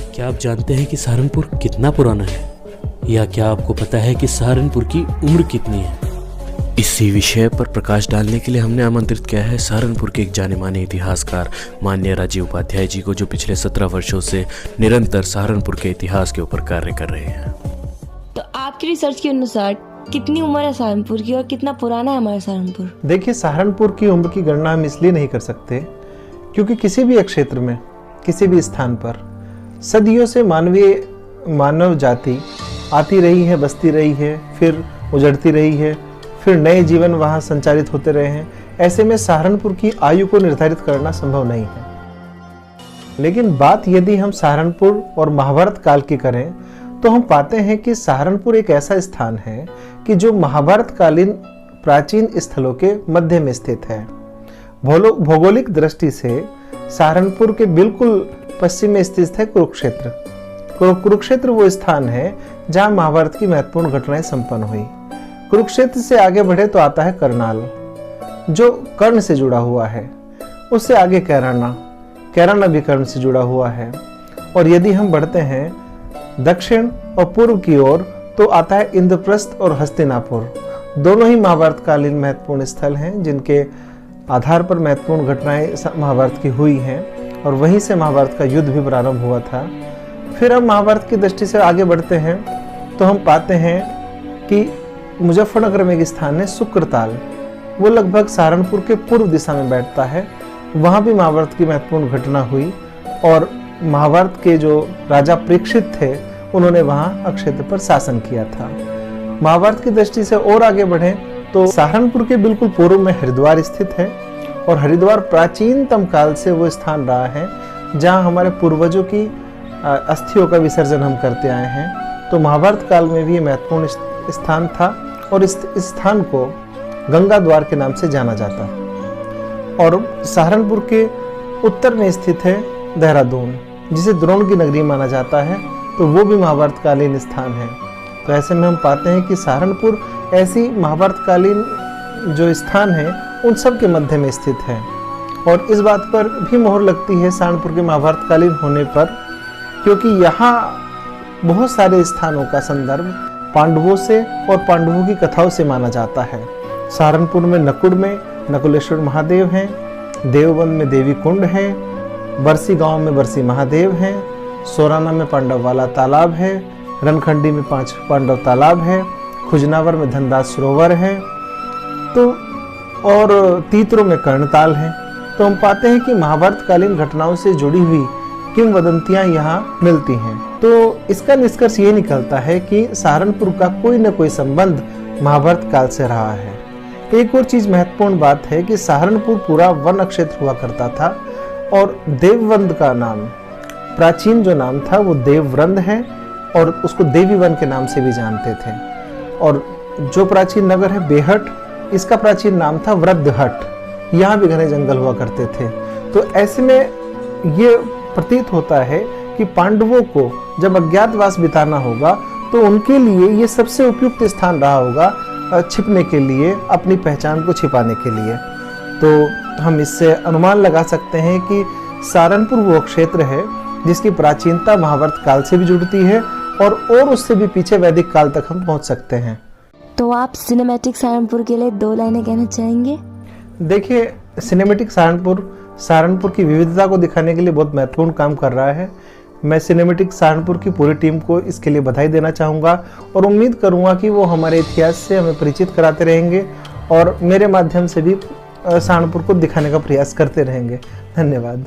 क्या आप जानते हैं कि सहारनपुर कितना पुराना है, या क्या आपको पता है कि सहारनपुर की उम्र कितनी है? इसी विषय पर प्रकाश डालने के लिए हमने आमंत्रित किया है सहारनपुर के एक जाने माने इतिहासकार माननीय राजीव उपाध्याय जी को, जो पिछले 17 वर्षों से निरंतर सहारनपुर के इतिहास के ऊपर कार्य कर रहे हैं। तो आपकी रिसर्च के अनुसार कितनी उम्र है सहारनपुर की और कितना पुराना है हमारा सहारनपुर? देखिए, सहारनपुर की उम्र की गणना हम इसलिए नहीं कर सकते क्योंकि किसी भी एक क्षेत्र में, किसी भी स्थान पर सदियों से मानव जाति आती रही है, बसती रही है, फिर उजड़ती रही है, फिर नए जीवन वहाँ संचारित होते रहे हैं। ऐसे में सहारनपुर की आयु को निर्धारित करना संभव नहीं है। लेकिन बात यदि हम सहारनपुर और महाभारत काल की करें तो हम पाते हैं कि सहारनपुर एक ऐसा स्थान है कि जो महाभारत कालीन प्राचीन स्थलों के मध्य में स्थित है। भौगोलिक दृष्टि से सहारनपुर के बिल्कुल पश्चिम में स्थित है कुरुक्षेत्र। कुरुक्षेत्र वो स्थान है जहां महाभारत की महत्वपूर्ण घटनाएं संपन्न हुई। कुरुक्षेत्र से आगे बढ़े तो आता है करनाल, जो कर्ण से जुड़ा हुआ है। उससे आगे कैराना भी कर्ण से जुड़ा हुआ है। और यदि हम बढ़ते हैं दक्षिण और पूर्व की ओर तो आता है इंद्रप्रस्थ और हस्तिनापुर। दोनों ही महाभारत कालीन महत्वपूर्ण स्थल हैं जिनके आधार पर महत्वपूर्ण घटनाएं महाभारत की हुई हैं, और वहीं से महाभारत का युद्ध भी प्रारंभ हुआ था। फिर हम महाभारत की दृष्टि से आगे बढ़ते हैं तो हम पाते हैं कि मुजफ्फरनगर में एक स्थान है शुक्रताल। वो लगभग सहारनपुर के पूर्व दिशा में बैठता है। वहाँ भी महाभारत की महत्वपूर्ण घटना हुई और महाभारत के जो राजा परीक्षित थे उन्होंने वहाँ अक्षेत्र पर शासन किया था। महाभारत की दृष्टि से और आगे बढ़ें तो सहारनपुर के बिल्कुल पूर्व में हरिद्वार स्थित है, और हरिद्वार प्राचीनतम काल से वो स्थान रहा है जहाँ हमारे पूर्वजों की अस्थियों का विसर्जन हम करते आए हैं। तो महाभारत काल में भी ये महत्वपूर्ण स्थान था और इस स्थान को गंगा द्वार के नाम से जाना जाता है। और सहारनपुर के उत्तर में स्थित है देहरादून, जिसे द्रोण की नगरी माना जाता है, तो वो भी महाभारत कालीन स्थान है। तो ऐसे में हम पाते हैं कि सहारनपुर ऐसी महाभारत कालीन जो स्थान है उन सब के मध्य में स्थित है। और इस बात पर भी मोहर लगती है सहारनपुर के महाभारत कालीन होने पर, क्योंकि यहाँ बहुत सारे स्थानों का संदर्भ पांडवों से और पांडवों की कथाओं से माना जाता है। सहारनपुर में नकुड़ में नकुलेश्वर महादेव हैं, देवबंद में देवी कुंड है, बरसी गांव में बरसी महादेव हैं, सोराना में पांडव वाला तालाब है, रणखंडी में 5 पांडव तालाब है, खुजनावर में धनदास सरोवर है, तो और तीतरों में कर्णताल है। तो हम पाते हैं कि महाभारत कालीन घटनाओं से जुड़ी हुई किंवदंतियां यहाँ मिलती हैं। तो इसका निष्कर्ष ये निकलता है कि सहारनपुर का कोई न कोई संबंध महाभारत काल से रहा है। एक और चीज महत्वपूर्ण बात है कि सहारनपुर पूरा वन क्षेत्र हुआ करता था, और देववंद का नाम, प्राचीन जो नाम था वो देववृंद है, और उसको देवी वन के नाम से भी जानते थे। और जो प्राचीन नगर है बेहट, इसका प्राचीन नाम था वृद्धहट। यहाँ भी घने जंगल हुआ करते थे। तो ऐसे में ये प्रतीत होता है कि पांडवों को जब अज्ञातवास बिताना होगा तो उनके लिए ये सबसे उपयुक्त स्थान रहा होगा छिपने के लिए, अपनी पहचान को छिपाने के लिए। तो हम इससे अनुमान लगा सकते हैं कि सहारनपुर वो क्षेत्र है जिसकी प्राचीनता महाभारत काल से भी जुड़ती है, और उससे भी पीछे वैदिक काल तक हम पहुंच सकते हैं। तो आप सिनेमैटिक सहारनपुर के लिए 2 लाइनें कहना चाहेंगे? देखिए, सिनेमैटिक सहारनपुर की विविधता को दिखाने के लिए बहुत महत्वपूर्ण काम कर रहा है। मैं सिनेमैटिक सहारनपुर की पूरी टीम को इसके लिए बधाई देना चाहूँगा, और उम्मीद करूँगा कि वो हमारे इतिहास से हमें परिचित कराते रहेंगे और मेरे माध्यम से भी सहारनपुर को दिखाने का प्रयास करते रहेंगे। धन्यवाद।